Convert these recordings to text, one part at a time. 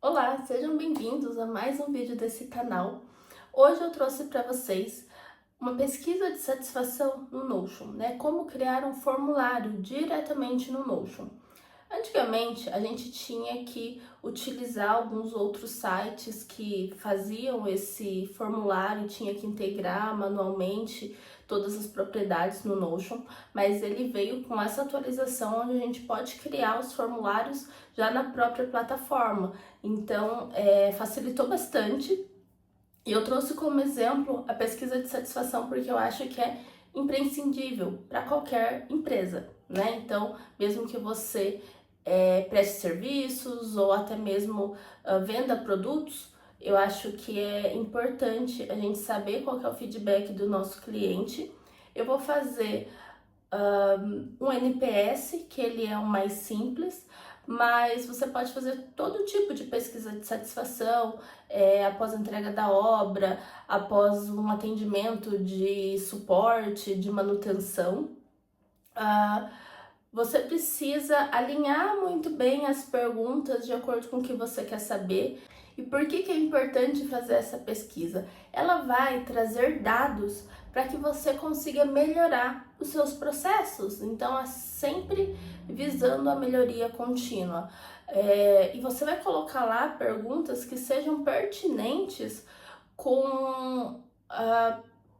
Olá, sejam bem-vindos a mais um vídeo desse canal. Hoje eu trouxe para vocês uma pesquisa de satisfação no Notion, né? Como criar um formulário diretamente no Notion. Antigamente, a gente tinha que utilizar alguns outros sites que faziam esse formulário, tinha que integrar manualmente todas as propriedades no Notion, mas ele veio com essa atualização onde a gente pode criar os formulários já na própria plataforma. Então, facilitou bastante. E eu trouxe como exemplo a pesquisa de satisfação porque eu acho que é imprescindível para qualquer empresa, né? Então, mesmo que você preste serviços ou até mesmo venda produtos, eu acho que é importante a gente saber qual que é o feedback do nosso cliente. Eu vou fazer um NPS, que ele é o mais simples, mas você pode fazer todo tipo de pesquisa de satisfação após a entrega da obra, após um atendimento de suporte, de manutenção. Ah, Você precisa alinhar muito bem as perguntas de acordo com o que você quer saber. E por que é importante fazer essa pesquisa? Ela vai trazer dados para que você consiga melhorar os seus processos. Então, é sempre visando a melhoria contínua. E você vai colocar lá perguntas que sejam pertinentes com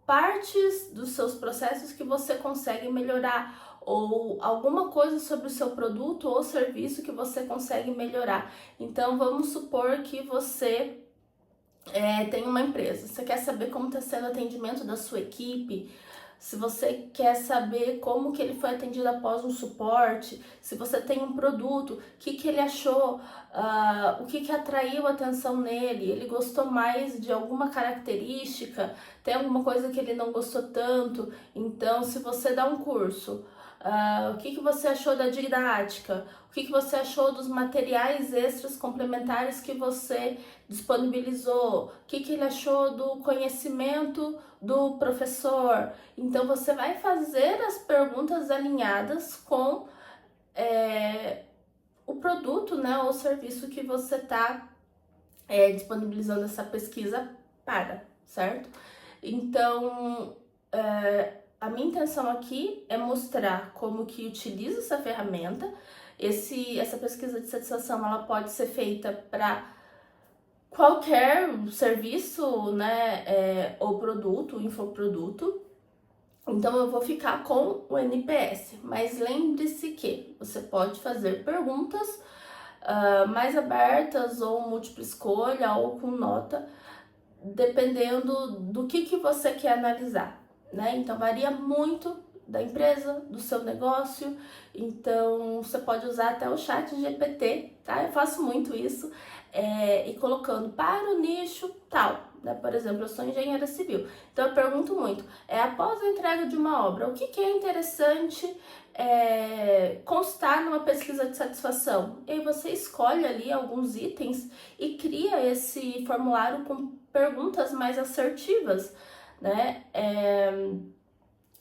partes dos seus processos que você consegue melhorar ou alguma coisa sobre o seu produto ou serviço que você consegue melhorar. Então, vamos supor que você tem uma empresa, você quer saber como está sendo o atendimento da sua equipe, se você quer saber como que ele foi atendido após um suporte, se você tem um produto, o que ele achou, o que atraiu a atenção nele, ele gostou mais de alguma característica, tem alguma coisa que ele não gostou tanto. Então, se você dá um curso, o que você achou da didática, o que você achou dos materiais extras complementares que você disponibilizou, o que ele achou do conhecimento do professor. Então você vai fazer as perguntas alinhadas com o produto, né, ou serviço que você está disponibilizando essa pesquisa para, certo? Então, a minha intenção aqui é mostrar como que utiliza essa ferramenta. Essa pesquisa de satisfação ela pode ser feita para qualquer serviço, né, ou produto, infoproduto. Então eu vou ficar com o NPS, mas lembre-se que você pode fazer perguntas mais abertas ou múltipla escolha ou com nota, dependendo do que você quer analisar, né? Então varia muito da empresa, do seu negócio. Então você pode usar até o chat GPT, tá? Eu faço muito isso, e colocando para o nicho tal, né? Por exemplo, eu sou engenheira civil, então eu pergunto muito, após a entrega de uma obra, o que é interessante constar numa pesquisa de satisfação? E aí você escolhe ali alguns itens e cria esse formulário com perguntas mais assertivas, né?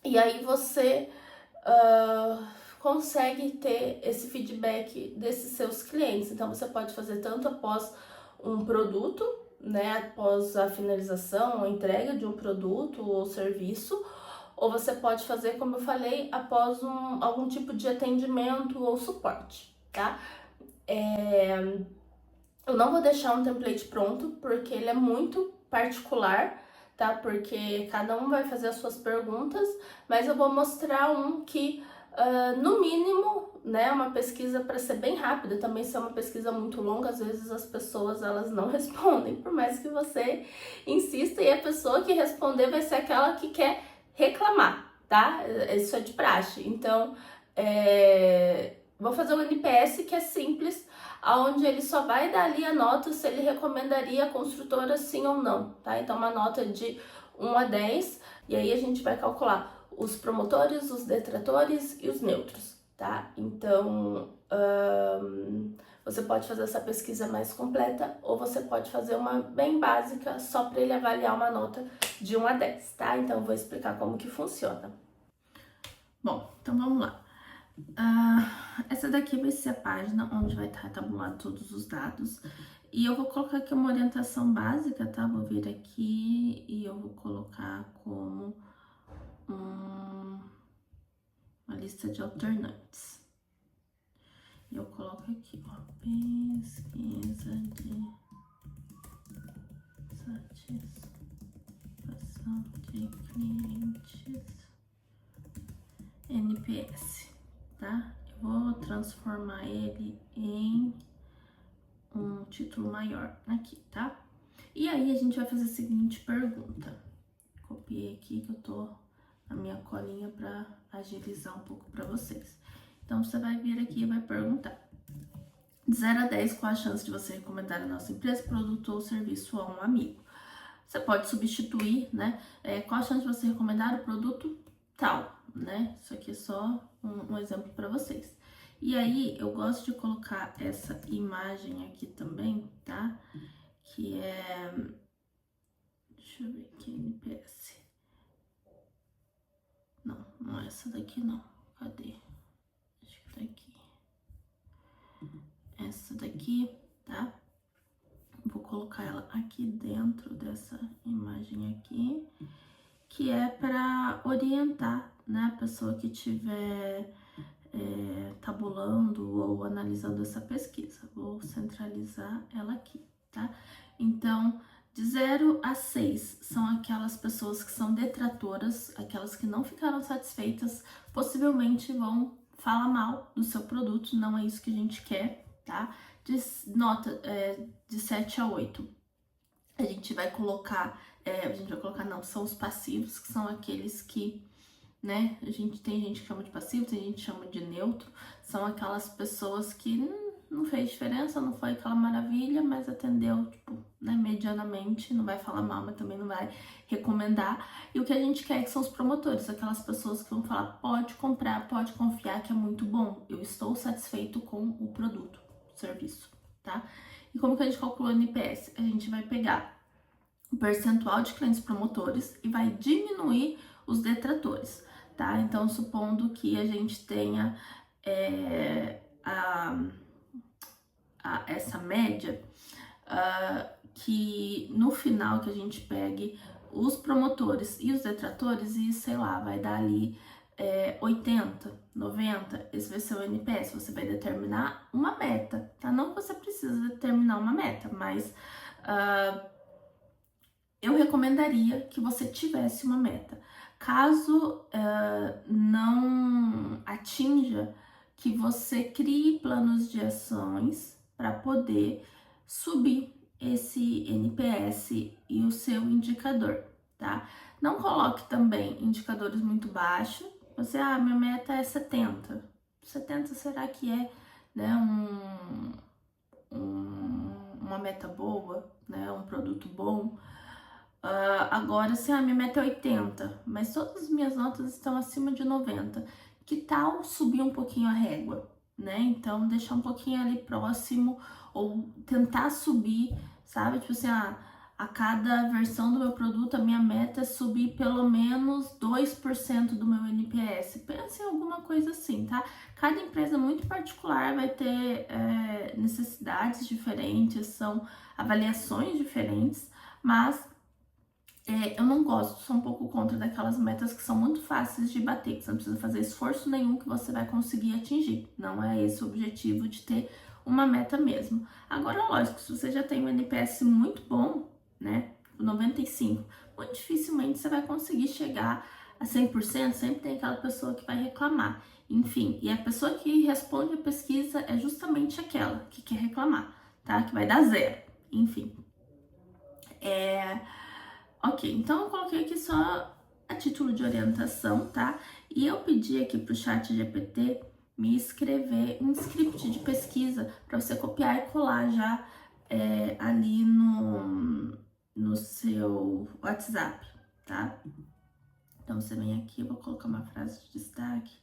E aí você consegue ter esse feedback desses seus clientes. Então você pode fazer tanto após um produto, né, após a finalização ou entrega de um produto ou serviço, ou você pode fazer, como eu falei, após algum tipo de atendimento ou suporte, tá? Eu não vou deixar um template pronto, porque ele é muito particular, tá? Porque cada um vai fazer as suas perguntas, mas eu vou mostrar um que, no mínimo, né, uma pesquisa para ser bem rápida. Também se é uma pesquisa muito longa, às vezes as pessoas elas não respondem, por mais que você insista, e a pessoa que responder vai ser aquela que quer reclamar, tá? Isso é de praxe. Então, vou fazer um NPS que é simples, aonde ele só vai dar ali a nota se ele recomendaria a construtora sim ou não, tá? Então uma nota de 1 a 10, e aí a gente vai calcular os promotores, os detratores e os neutros, tá? Então, você pode fazer essa pesquisa mais completa ou você pode fazer uma bem básica só para ele avaliar uma nota de 1 a 10, tá? Então eu vou explicar como que funciona. Bom, então vamos lá. Essa daqui vai ser a página onde vai estar tabulado todos os dados. E eu vou colocar aqui uma orientação básica, tá? Vou vir aqui e eu vou colocar como uma lista de alternantes. Eu coloco aqui, ó, pesquisa de satisfação de clientes NPS, tá? Eu vou transformar ele em um título maior aqui, tá? E aí a gente vai fazer a seguinte pergunta. Copiei aqui que eu tô na minha colinha para agilizar um pouco para vocês. Então você vai vir aqui e vai perguntar: de 0 a 10, qual a chance de você recomendar a nossa empresa, produto ou serviço a um amigo? Você pode substituir, né? Qual a chance de você recomendar o produto tal, né? Isso aqui é só um exemplo para vocês. E aí, eu gosto de colocar essa imagem aqui também, tá? Que é... Deixa eu ver aqui, NPS. Não, não é essa daqui não. Cadê? Acho que tá aqui. Essa daqui, tá? Vou colocar ela aqui dentro dessa imagem aqui, que é para orientar, né, a pessoa que estiver tabulando ou analisando essa pesquisa. Vou centralizar ela aqui, tá? Então, de 0 a 6 são aquelas pessoas que são detratoras, aquelas que não ficaram satisfeitas, possivelmente vão falar mal do seu produto, não é isso que a gente quer, tá? De 7 a 8, a gente vai colocar, não, são os passivos, que são aqueles que, né, tem gente que chama de passivo, tem gente que chama de neutro, são aquelas pessoas que não fez diferença, não foi aquela maravilha, mas atendeu, tipo, né, medianamente, não vai falar mal, mas também não vai recomendar. E o que a gente quer que são os promotores, aquelas pessoas que vão falar, pode comprar, pode confiar que é muito bom, eu estou satisfeito com o produto, o serviço, tá? E como que a gente calcula o NPS? A gente vai pegar o percentual de clientes promotores e vai diminuir os detratores, tá? Então, supondo que a gente tenha essa média, que no final que a gente pegue os promotores e os detratores e, sei lá, vai dar ali 80, 90, esse vai ser o NPS, você vai determinar uma meta, tá? Não que você precisa determinar uma meta, mas eu recomendaria que você tivesse uma meta. Caso não atinja, que você crie planos de ações para poder subir esse NPS e o seu indicador, tá? Não coloque também indicadores muito baixos. Você, minha meta é 70. 70 será que é, né, uma meta boa, né, um produto bom? Agora, se a minha meta é 80, mas todas as minhas notas estão acima de 90, que tal subir um pouquinho a régua, né? Então, deixar um pouquinho ali próximo ou tentar subir, sabe? Tipo assim, a cada versão do meu produto, a minha meta é subir pelo menos 2% do meu NPS. Pense em alguma coisa assim, tá? Cada empresa muito particular vai ter necessidades diferentes, são avaliações diferentes, mas eu não gosto, sou um pouco contra daquelas metas que são muito fáceis de bater, que você não precisa fazer esforço nenhum que você vai conseguir atingir. Não é esse o objetivo de ter uma meta mesmo. Agora, lógico, se você já tem um NPS muito bom, né, 95, muito dificilmente você vai conseguir chegar a 100%, sempre tem aquela pessoa que vai reclamar. Enfim, e a pessoa que responde a pesquisa é justamente aquela que quer reclamar, tá? Que vai dar 0. Enfim. Ok, então eu coloquei aqui só a título de orientação, tá? E eu pedi aqui pro chat GPT me escrever um script de pesquisa para você copiar e colar já ali no seu WhatsApp, tá? Então você vem aqui, eu vou colocar uma frase de destaque,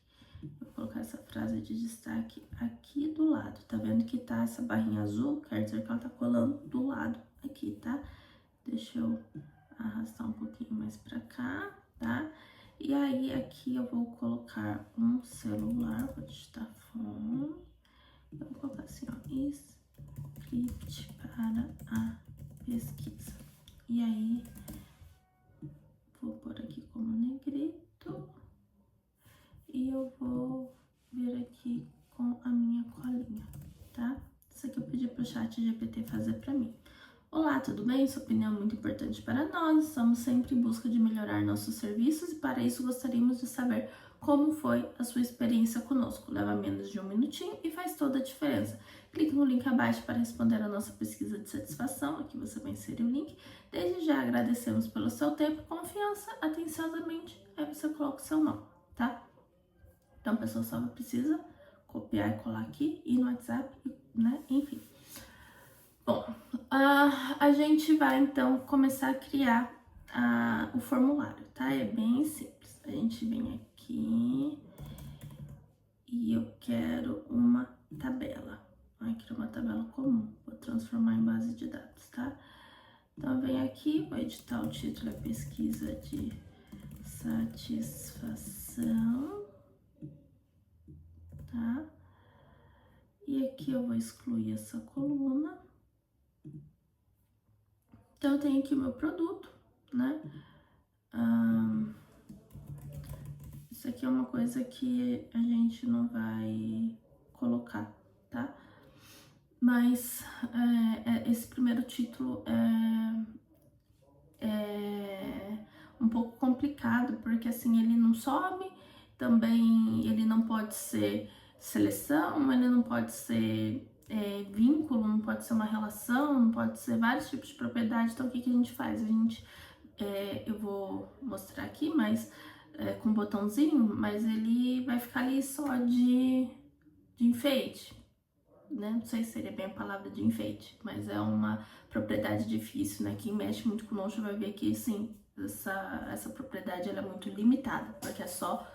vou colocar essa frase de destaque aqui do lado, tá vendo que tá essa barrinha azul? Quer dizer que ela tá colando do lado aqui, tá? Deixa eu arrastar um pouquinho mais pra cá, tá? E aí aqui eu vou colocar um celular, vou digitar para a pesquisa. E aí, vou pôr aqui como negrito e eu vou vir aqui com a minha colinha, tá? Isso aqui eu pedi pro ChatGPT fazer pra mim. Olá, tudo bem? Sua opinião é muito importante para nós. Estamos sempre em busca de melhorar nossos serviços e para isso gostaríamos de saber como foi a sua experiência conosco. Leva menos de 1 minutinho e faz toda a diferença. Clique no link abaixo para responder a nossa pesquisa de satisfação. Aqui você vai inserir o link. Desde já agradecemos pelo seu tempo e confiança. Atenciosamente, aí você coloca o seu nome, tá? Então a pessoa só precisa copiar e colar aqui e no WhatsApp, né? Enfim. Bom, a gente vai então começar a criar o formulário, tá? É bem simples. A gente vem aqui e eu quero uma tabela. Eu quero uma tabela comum. Vou transformar em base de dados, tá? Então, vem aqui, vou editar o título, é pesquisa de satisfação, tá? E aqui eu vou excluir essa coluna. Então, eu tenho aqui o meu produto, né? Isso aqui é uma coisa que a gente não vai colocar, tá? Mas esse primeiro título é um pouco complicado, porque assim, ele não some, também ele não pode ser seleção, ele não pode ser vínculo, não pode ser uma relação, não pode ser vários tipos de propriedade. Então, o que a gente faz? Eu vou mostrar aqui, mas com um botãozinho, mas ele vai ficar ali só de enfeite, né? Não sei se seria bem a palavra de enfeite, mas é uma propriedade difícil, né? Quem mexe muito com Notion vai ver que, sim, essa propriedade ela é muito limitada, porque é só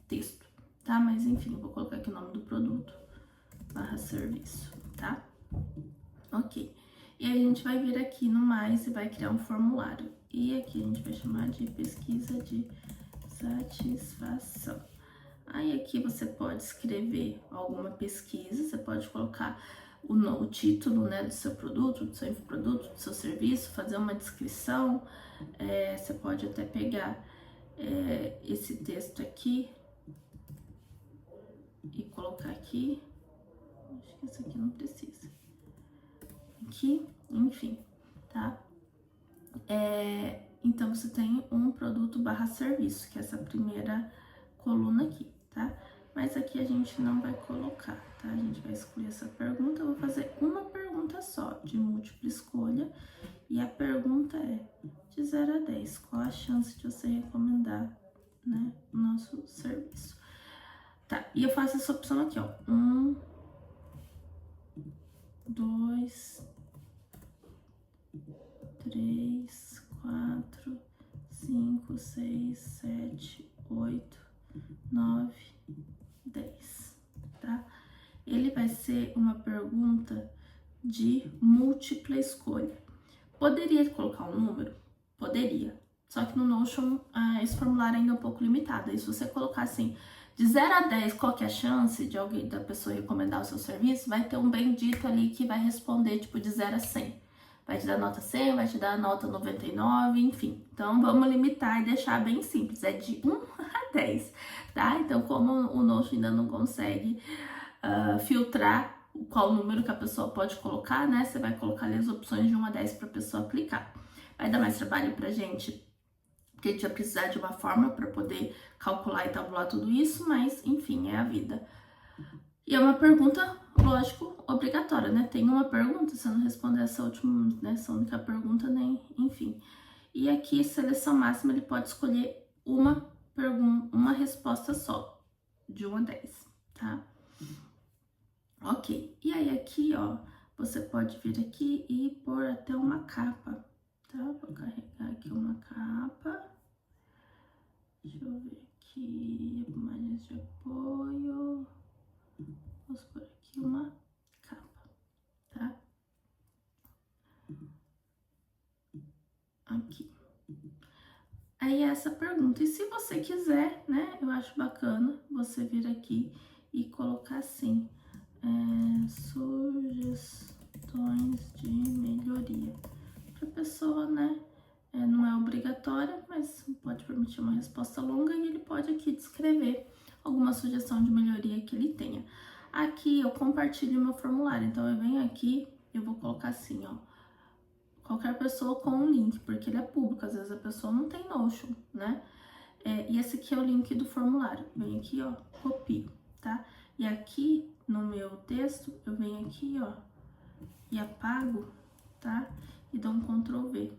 texto, tá? Mas enfim, eu vou colocar aqui o nome do produto, /serviço, tá? Ok. E aí a gente vai vir aqui no mais e vai criar um formulário. E aqui a gente vai chamar de pesquisa de satisfação. Aí aqui você pode escrever alguma pesquisa, você pode colocar o título, né, do seu produto, do seu infoproduto, do seu serviço, fazer uma descrição. Você pode até pegar esse texto aqui e colocar aqui. Acho que isso aqui não precisa. Aqui, enfim, tá? Então, você tem um produto /serviço, que é essa primeira coluna aqui, tá? Mas aqui a gente não vai colocar, tá? A gente vai excluir essa pergunta. Eu vou fazer uma pergunta só, de múltipla escolha. E a pergunta é, de 0 a 10, qual a chance de você recomendar, né, o nosso serviço? Tá, e eu faço essa opção aqui, ó. 1, 2, 3, 4, 5, 6, 7, 8, 9, 10, tá? Ele vai ser uma pergunta de múltipla escolha. Poderia colocar um número? Poderia. Só que no Notion esse formulário ainda é um pouco limitado. E se você colocar assim, de 0 a 10, qual que é a chance de da pessoa recomendar o seu serviço? Vai ter um bendito ali que vai responder tipo de 0 a 100. Vai te dar nota 100, vai te dar nota 99, enfim. Então, vamos limitar e deixar bem simples. É de 1 a 10, tá? Então, como o Notion ainda não consegue filtrar qual número que a pessoa pode colocar, né? Você vai colocar ali as opções de 1 a 10 para a pessoa clicar. Vai dar mais trabalho pra gente, porque a gente vai precisar de uma forma para poder calcular e tabular tudo isso, mas, enfim, é a vida. E é uma pergunta, lógico, obrigatória, né? Tem uma pergunta, se eu não responder essa última, né? Essa única pergunta, nem, enfim. E aqui, seleção máxima, ele pode escolher uma resposta só, de 1 a 10, tá? Ok. E aí, aqui, ó, você pode vir aqui e pôr até uma capa, tá? Vou carregar aqui uma capa. Deixa eu ver aqui, imagens de apoio. Vamos por aqui uma capa, tá? Aqui. Aí essa pergunta. E se você quiser, né? Eu acho bacana você vir aqui e colocar assim. Sugestões sugestões de melhoria. Para a pessoa, né? Não é obrigatória, mas pode permitir uma resposta longa e ele pode aqui descrever alguma sugestão de melhoria que ele tenha. Aqui eu compartilho meu formulário, então eu venho aqui, eu vou colocar assim, ó, qualquer pessoa com um link, porque ele é público, às vezes a pessoa não tem Notion, né? E esse aqui é o link do formulário, venho aqui, ó, copio, tá? E aqui no meu texto, eu venho aqui, ó, e apago, tá? E dou um Ctrl V.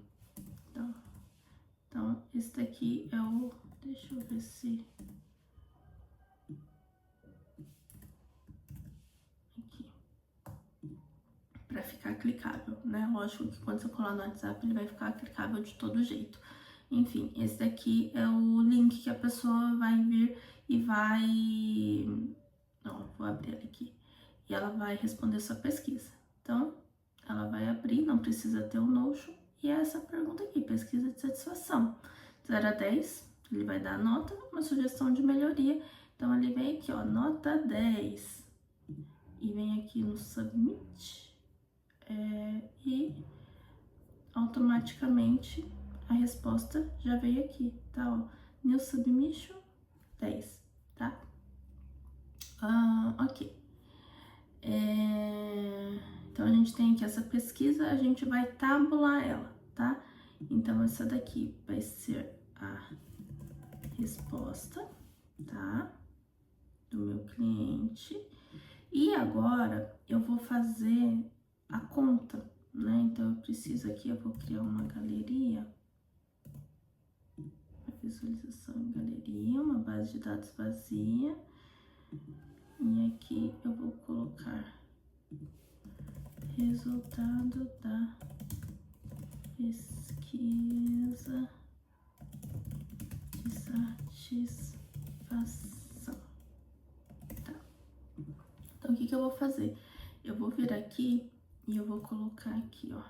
Então, esse daqui é o... Deixa eu ver se... Aqui. Pra ficar clicável, né? Lógico que quando você colar no WhatsApp, ele vai ficar clicável de todo jeito. Enfim, esse daqui é o link que a pessoa vai vir e vai... Não, vou abrir ele aqui. E ela vai responder sua pesquisa. Então, ela vai abrir, não precisa ter o Notion. E é essa pergunta aqui, pesquisa de satisfação. 0 a 10, ele vai dar a nota, uma sugestão de melhoria. Então, ele vem aqui, ó, nota 10. E vem aqui no Submit. E automaticamente a resposta já veio aqui, tá? Ó, New Submission 10, tá? Ok. Então, a gente tem aqui essa pesquisa, a gente vai tabular ela, tá? Então, essa daqui vai ser a resposta, tá? Do meu cliente. E agora, eu vou fazer a conta, né? Então, eu preciso aqui, eu vou criar uma galeria. Visualização em galeria, uma base de dados vazia. E aqui eu vou colocar resultado da pesquisa de satisfação. Tá. Então, o que eu vou fazer? Eu vou vir aqui e eu vou colocar aqui, ó,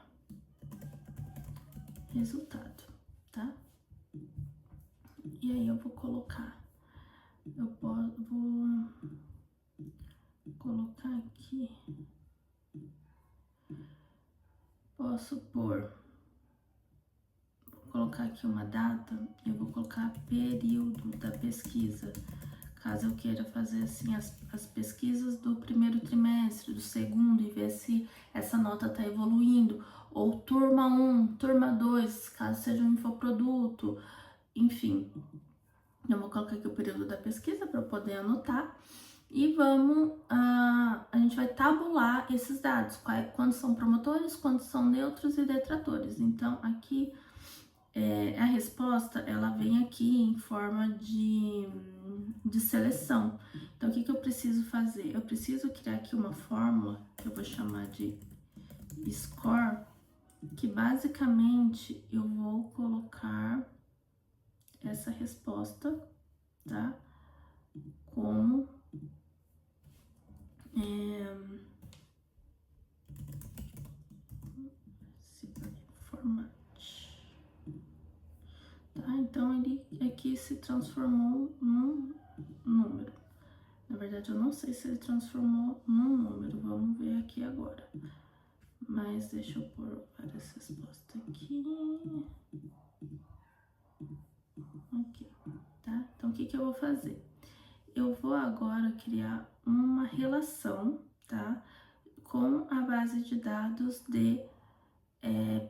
resultado, tá? E aí eu vou colocar, vou colocar aqui, posso pôr, vou colocar aqui uma data, eu vou colocar período da pesquisa, caso eu queira fazer assim as pesquisas do primeiro trimestre, do segundo, e ver se essa nota tá evoluindo, ou turma 1, turma 2, caso seja um infoproduto, enfim. Eu vou colocar aqui o período da pesquisa para eu poder anotar. E vamos, a gente vai tabular esses dados, quantos são promotores, quantos são neutros e detratores. Então, aqui, a resposta, ela vem aqui em forma de seleção. Então, o que eu preciso fazer? Eu preciso criar aqui uma fórmula, que eu vou chamar de score, que basicamente eu vou colocar essa resposta, tá? Como format, tá? Então ele aqui se transformou num número. Na verdade, eu não sei se ele transformou num número. Vamos ver aqui agora. Mas deixa eu pôr várias respostas aqui. Ok, tá? Então, o que eu vou fazer? Eu vou agora criar uma relação, tá? Com a base de dados de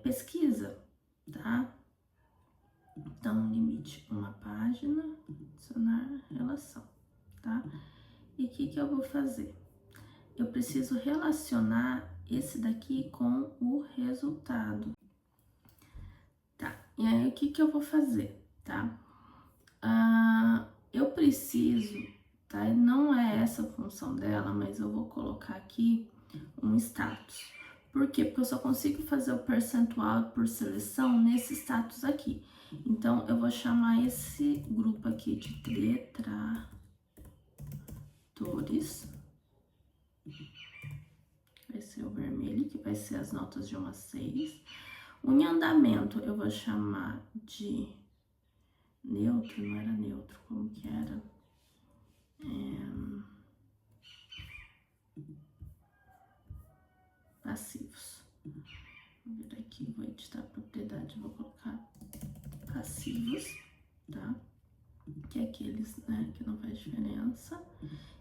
pesquisa, tá? Então, limite uma página, adicionar relação, tá? E o que eu vou fazer? Eu preciso relacionar esse daqui com o resultado, tá? E aí, o que eu vou fazer, tá? Eu preciso, tá? Não é essa a função dela, mas eu vou colocar aqui um status. Por quê? Porque eu só consigo fazer o percentual por seleção nesse status aqui. Então, eu vou chamar esse grupo aqui de detratores. Vai ser o vermelho, que vai ser as notas de 1 a 6. O em andamento, eu vou chamar de neutro, não era neutro, como que era? passivos. Vou vir aqui, vou editar a propriedade, vou colocar passivos, tá? Que é aqueles, né, que não faz diferença.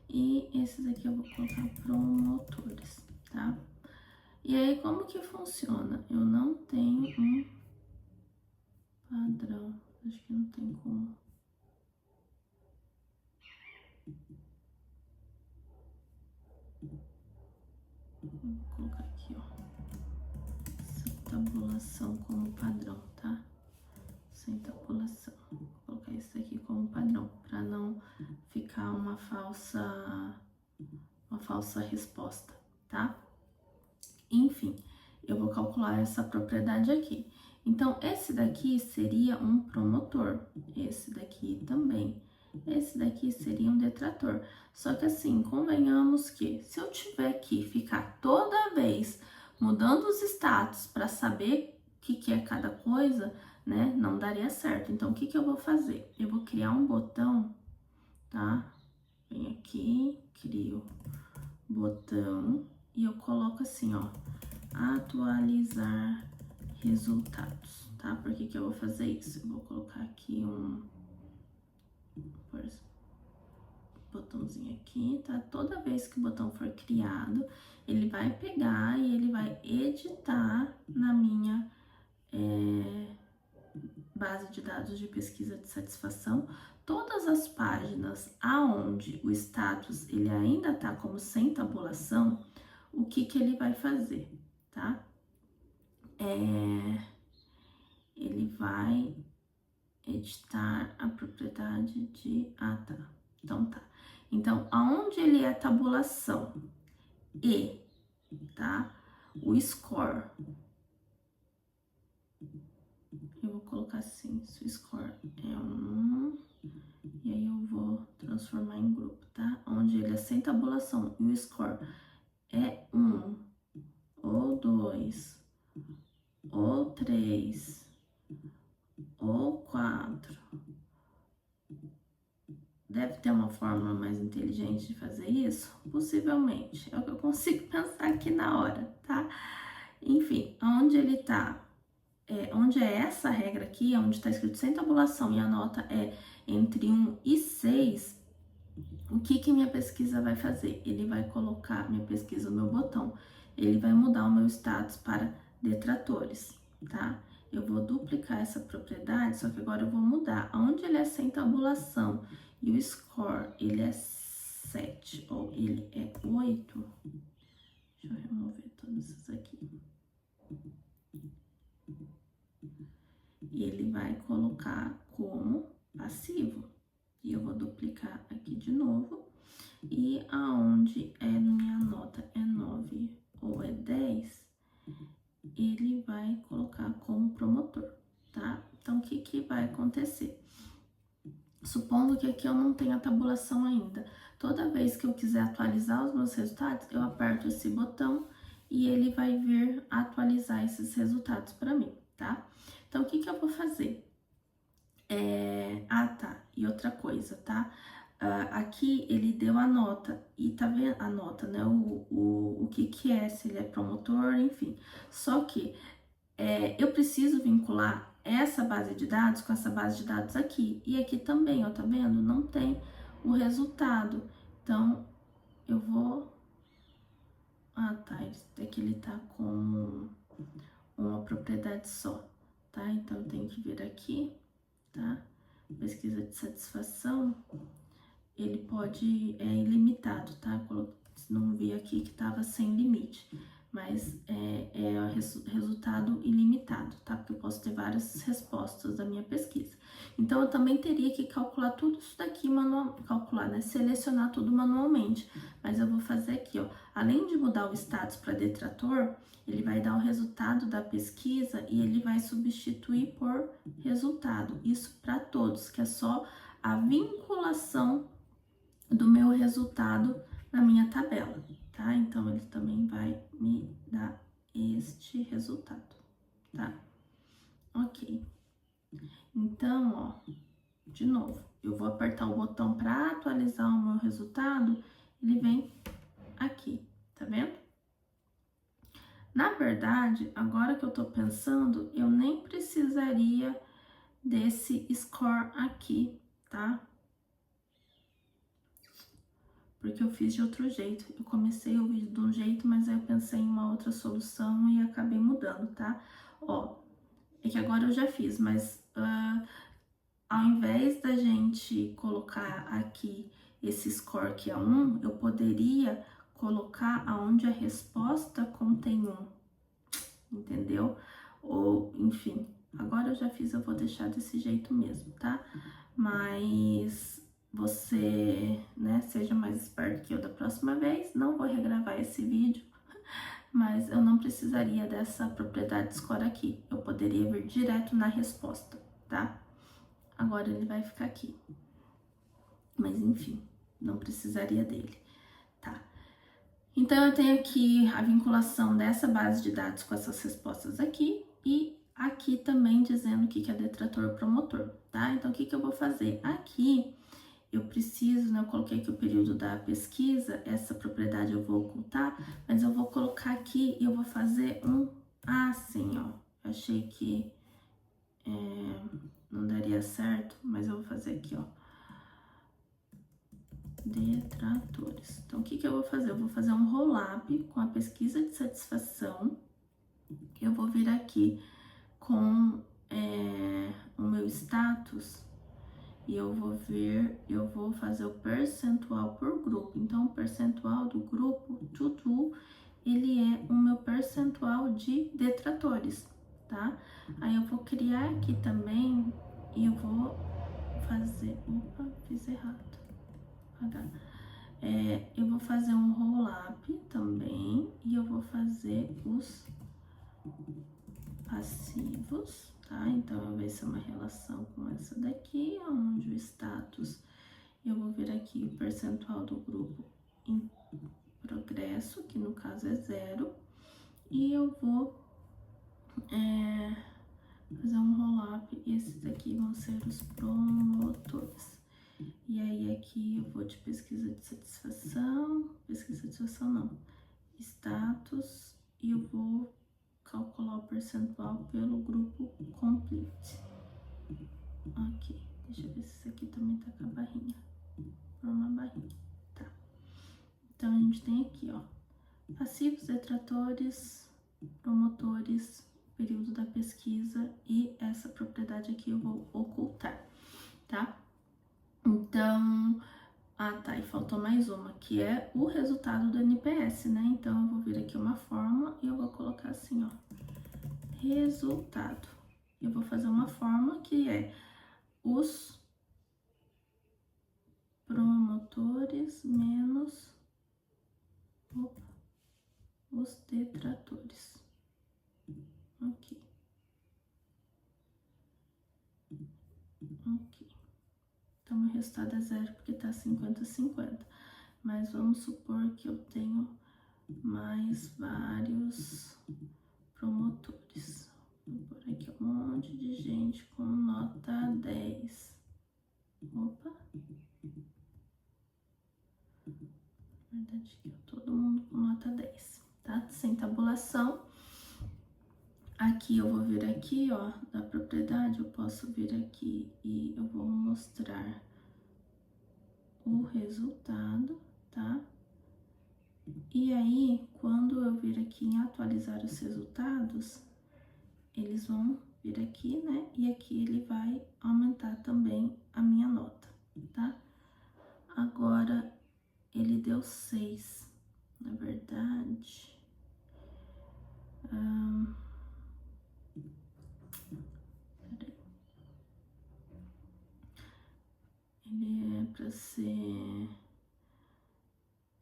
E esses aqui eu vou colocar promotores, tá? E aí, como que funciona? Eu não tenho um padrão, acho que não tem como. Vou colocar aqui, ó, essa tabulação como padrão, tá? Sem tabulação. Vou colocar isso aqui como padrão, para não ficar uma falsa resposta, tá? Enfim, eu vou calcular essa propriedade aqui. Então, esse daqui seria um promotor, esse daqui também. Esse daqui seria um detrator. Só que assim, convenhamos que se eu tiver que ficar toda vez mudando os status para saber o que é cada coisa, né, não daria certo. Então, o que eu vou fazer? Eu vou criar um botão, tá? Venho aqui, crio botão e eu coloco assim, ó, atualizar resultados, tá? Por que eu vou fazer isso? Eu vou colocar aqui um botãozinho aqui, tá? Toda vez que o botão for criado, ele vai pegar e ele vai editar na minha base de dados de pesquisa de satisfação todas as páginas aonde o status ele ainda tá como sem tabulação, o que ele vai fazer, tá? Ele vai editar a propriedade de... Ah, tá. Então, tá. Então, aonde ele é tabulação e, tá? O score. Eu vou colocar assim, se o score é 1, e aí eu vou transformar em grupo, tá? Onde ele é sem tabulação e o score é 1, ou 2, ou 3, ou 4. Deve ter uma forma mais inteligente de fazer isso? Possivelmente. É o que eu consigo pensar aqui na hora, tá? Enfim, onde ele tá, onde é essa regra aqui, onde tá escrito sem tabulação e a nota é entre 1 e 6, o que minha pesquisa vai fazer? Ele vai colocar minha pesquisa no meu botão, ele vai mudar o meu status para detratores, tá? Eu vou duplicar essa propriedade, só que agora eu vou mudar. Onde ele é sem tabulação e o score, ele é 7 ou ele é 8, deixa eu remover todos esses aqui. Ele vai colocar como passivo. E eu vou duplicar aqui de novo. E aonde minha nota é 9 ou é 10, ele vai colocar como promotor, tá? Então, o que vai acontecer? Supondo que aqui eu não tenha tabulação ainda. Toda vez que eu quiser atualizar os meus resultados, eu aperto esse botão e ele vai vir atualizar esses resultados para mim, tá? Então, o que eu vou fazer? Ah, tá. E outra coisa, tá? Aqui ele deu a nota, e tá vendo a nota, né? O que é, se ele é promotor, enfim. Só que eu preciso vincular essa base de dados com essa base de dados aqui. E aqui também, ó, tá vendo? Não tem o resultado. Então, eu vou... Ah, tá. Aqui ele tá com uma propriedade só, tá? Então, eu tenho que vir aqui, tá? Pesquisa de satisfação, ele pode, ilimitado, tá? Não vi aqui que tava sem limite, mas resultado ilimitado, tá? Porque eu posso ter várias respostas da minha pesquisa. Então, eu também teria que calcular tudo isso daqui né? Selecionar tudo manualmente. Mas eu vou fazer aqui, ó. Além de mudar o status para detrator, ele vai dar o resultado da pesquisa e ele vai substituir por resultado. Isso para todos, que é só a vinculação do meu resultado na minha tabela, tá? Então, ele também vai me dar este resultado, tá? Ok. Então, ó, de novo, eu vou apertar o botão para atualizar o meu resultado, ele vem aqui, tá vendo? Na verdade, agora que eu tô pensando, eu nem precisaria desse score aqui, tá? Porque eu fiz de outro jeito. Eu comecei o vídeo de um jeito, mas aí eu pensei em uma outra solução e acabei mudando, tá? Ó, é que agora eu já fiz, mas ao invés da gente colocar aqui esse score que é 1, eu poderia colocar aonde a resposta contém 1, entendeu? Ou, enfim, agora eu já fiz, eu vou deixar desse jeito mesmo, tá? Mas você, né, seja mais esperto que eu da próxima vez. Não vou regravar esse vídeo, mas eu não precisaria dessa propriedade score aqui. Eu poderia vir direto na resposta, tá? Agora ele vai ficar aqui. Mas enfim, não precisaria dele, tá? Então eu tenho aqui a vinculação dessa base de dados com essas respostas aqui e aqui também dizendo o que é detrator promotor, tá? Então o que eu vou fazer? Aqui eu preciso, né? Eu coloquei aqui o período da pesquisa, essa propriedade eu vou ocultar, mas eu vou colocar aqui e eu vou fazer um assim, ó. Eu achei que não daria certo, mas eu vou fazer aqui, ó. Detratores. Então, o que eu vou fazer? Eu vou fazer um roll-up com a pesquisa de satisfação. Eu vou vir aqui com o meu status e eu vou fazer o percentual por grupo. Então, o percentual do grupo to-do, ele é o meu percentual de detratores, tá? Aí eu vou criar aqui também e eu vou fazer... Opa, fiz errado. Eu vou fazer um roll-up também e eu vou fazer os passivos, tá? Então, eu vou ver se é uma relação com essa daqui, onde o status, eu vou ver aqui o percentual do grupo em progresso, que no caso é 0, e eu vou fazer um roll-up e esses aqui vão ser os promotores. E aí, aqui eu vou de pesquisa de satisfação não, status, e eu vou calcular o percentual pelo grupo complete. Ok, deixa eu ver se isso aqui também tá com a barrinha, por uma barrinha, tá. Então, a gente tem aqui, ó, passivos, detratores, promotores, período da pesquisa e essa propriedade aqui eu vou ocultar, tá? Então, tá, e faltou mais uma, que é o resultado do NPS, né? Então, eu vou vir aqui uma fórmula e eu vou colocar assim, ó, resultado. Eu vou fazer uma fórmula que é os promotores menos os detratores. Ok. Então, meu resultado é 0 porque tá 50-50. Mas vamos supor que eu tenho mais vários promotores. Vou pôr aqui um monte de gente com nota 10. Opa. Na verdade, aqui, todo mundo com nota 10, tá? Sem tabulação. Aqui eu vou vir aqui, ó, da propriedade, eu posso vir aqui e eu vou mostrar o resultado, tá? E aí, quando eu vir aqui em atualizar os resultados, eles vão vir aqui, né? E aqui ele vai aumentar também a minha nota, tá? Agora, ele deu 6, na verdade. Peraí. Ele é pra ser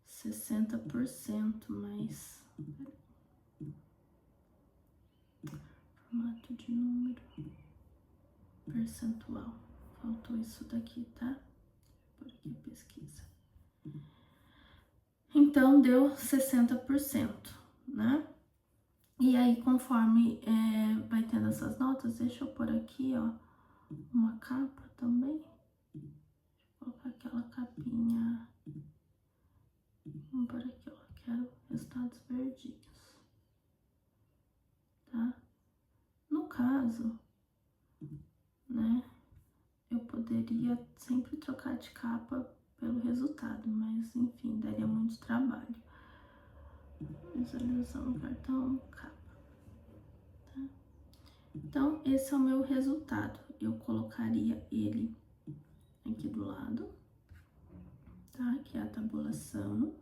60%, mas... Formato de número, percentual. Faltou isso daqui, tá? Por aqui, pesquisa. Então, deu 60%, né? E aí, conforme vai tendo essas notas, deixa eu pôr aqui, ó, uma capa também. Deixa eu colocar aquela capinha. Vamos pôr aqui, ó, quero resultados verdinhos. caso, né, eu poderia sempre trocar de capa pelo resultado, mas enfim, daria muito trabalho. Visualização, cartão, capa, tá? Então, esse é o meu resultado. Eu colocaria ele aqui do lado, tá? Aqui é a tabulação.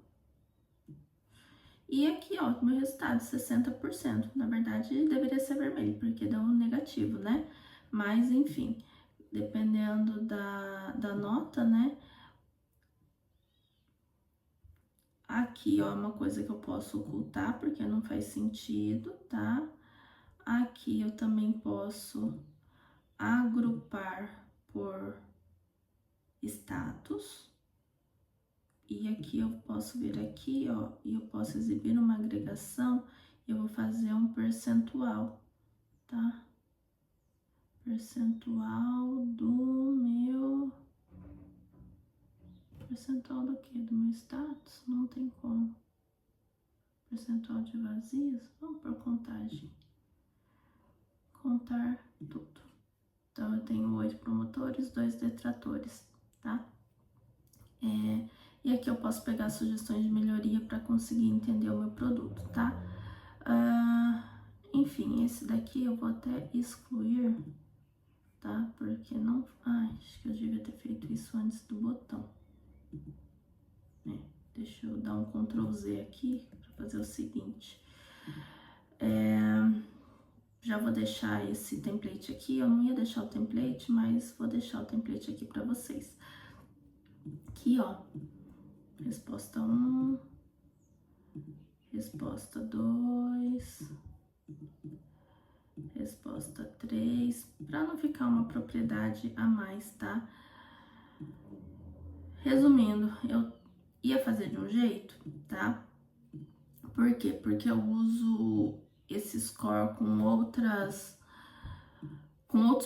E aqui, ó, meu resultado, 60%. Na verdade, deveria ser vermelho, porque deu um negativo, né? Mas, enfim, dependendo da nota, né? Aqui, ó, é uma coisa que eu posso ocultar, porque não faz sentido, tá? Aqui eu também posso agrupar por status. E aqui eu posso vir aqui, ó, e eu posso exibir uma agregação. Eu vou fazer um percentual, tá? Percentual do meu... Percentual do quê? Do meu status? Não tem como. Percentual de vazios? Vamos por contagem. Contar tudo. Então, eu tenho 8 promotores, 2 detratores, tá? E aqui eu posso pegar sugestões de melhoria para conseguir entender o meu produto, tá? Enfim, esse daqui eu vou até excluir, tá? Porque não... Ai, acho que eu devia ter feito isso antes do botão. Deixa eu dar um Ctrl Z aqui para fazer o seguinte. Já vou deixar esse template aqui. Eu não ia deixar o template, mas vou deixar o template aqui para vocês. Aqui, ó. Resposta 1. Resposta 2. Resposta 3. Para não ficar uma propriedade a mais, tá? Resumindo, eu ia fazer de um jeito, tá? Por quê? Porque eu uso esse score com outros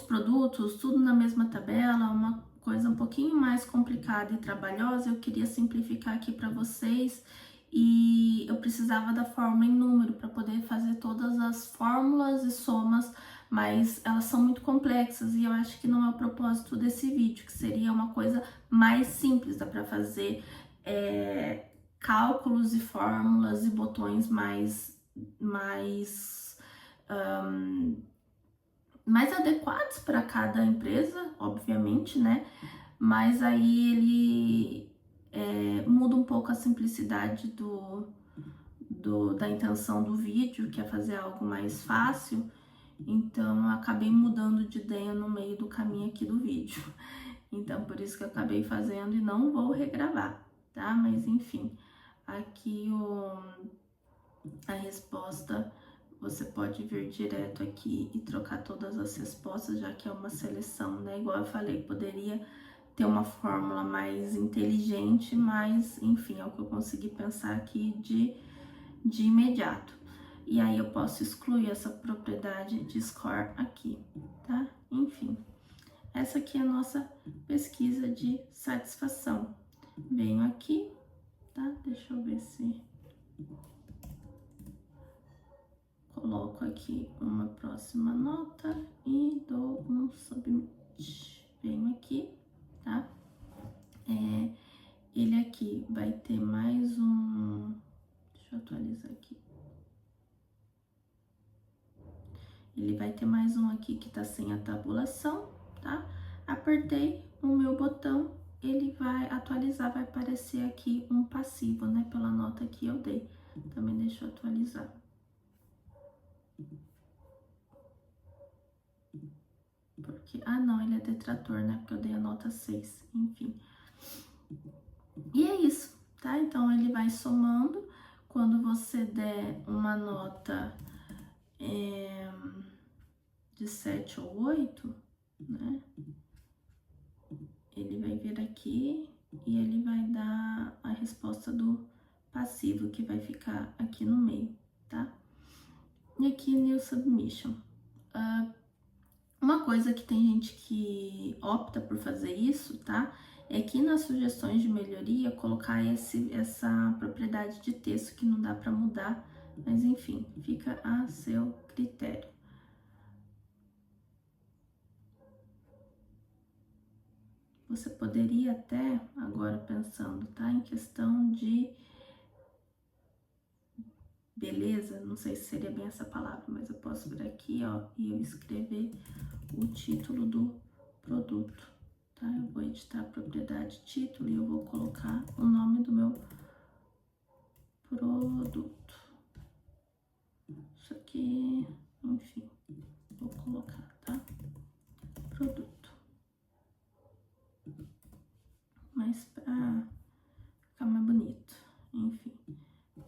produtos, tudo na mesma tabela, uma coisa um pouquinho mais complicada e trabalhosa. Eu queria simplificar aqui para vocês e eu precisava da fórmula em número para poder fazer todas as fórmulas e somas, mas elas são muito complexas e eu acho que não é o propósito desse vídeo, que seria uma coisa mais simples, dá para fazer cálculos e fórmulas e botões mais adequados para cada empresa, obviamente, né? Mas aí ele muda um pouco a simplicidade da intenção do vídeo, que é fazer algo mais fácil. Então, eu acabei mudando de ideia no meio do caminho aqui do vídeo. Então, por isso que eu acabei fazendo e não vou regravar, tá? Mas, enfim, aqui a resposta, você pode vir direto aqui e trocar todas as respostas, já que é uma seleção, né? Igual eu falei, poderia ter uma fórmula mais inteligente, mas, enfim, é o que eu consegui pensar aqui de imediato. E aí eu posso excluir essa propriedade de score aqui, tá? Enfim, essa aqui é a nossa pesquisa de satisfação. Venho aqui, tá? Deixa eu ver se... Coloco aqui uma próxima nota e dou um submit. Venho aqui, tá? Ele aqui vai ter mais um... Deixa eu atualizar aqui. Ele vai ter mais um aqui que tá sem a tabulação, tá? Apertei o meu botão, ele vai atualizar, vai aparecer aqui um passivo, né? Pela nota que eu dei. Também deixa eu atualizar. Porque... Ah, não, ele é detrator, né? Porque eu dei a nota 6, enfim. E é isso, tá? Então, ele vai somando. Quando você der uma nota de 7 ou 8, né? Ele vai vir aqui e ele vai dar a resposta do passivo, que vai ficar aqui no meio, tá? E aqui, New Submission. Uma coisa que tem gente que opta por fazer isso, tá? É que nas sugestões de melhoria colocar essa propriedade de texto que não dá para mudar, mas enfim, fica a seu critério. você poderia até, agora pensando, tá? Em questão de beleza, não sei se seria bem essa palavra, mas eu posso vir aqui, ó, e eu escrever o título do produto, tá? Eu vou editar propriedade título e eu vou colocar o nome do meu produto. Isso aqui, enfim, vou colocar, tá? Produto. Mas pra ficar mais bonito, enfim,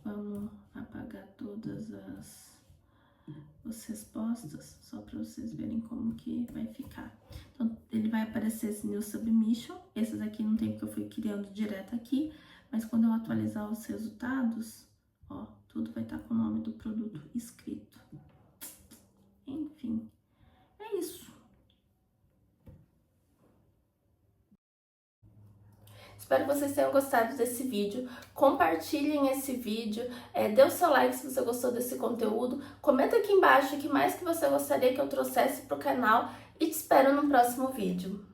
vamos apagar todas as respostas, só para vocês verem como que vai ficar. Então, ele vai aparecer esse new submission, esses aqui não tem porque eu fui criando direto aqui, mas quando eu atualizar os resultados, ó, tudo vai estar com o nome do produto escrito. Enfim, é isso. Espero que vocês tenham gostado desse vídeo. Compartilhem esse vídeo, dê o seu like se você gostou desse conteúdo. Comenta aqui embaixo o que mais que você gostaria que eu trouxesse para o canal e te espero no próximo vídeo.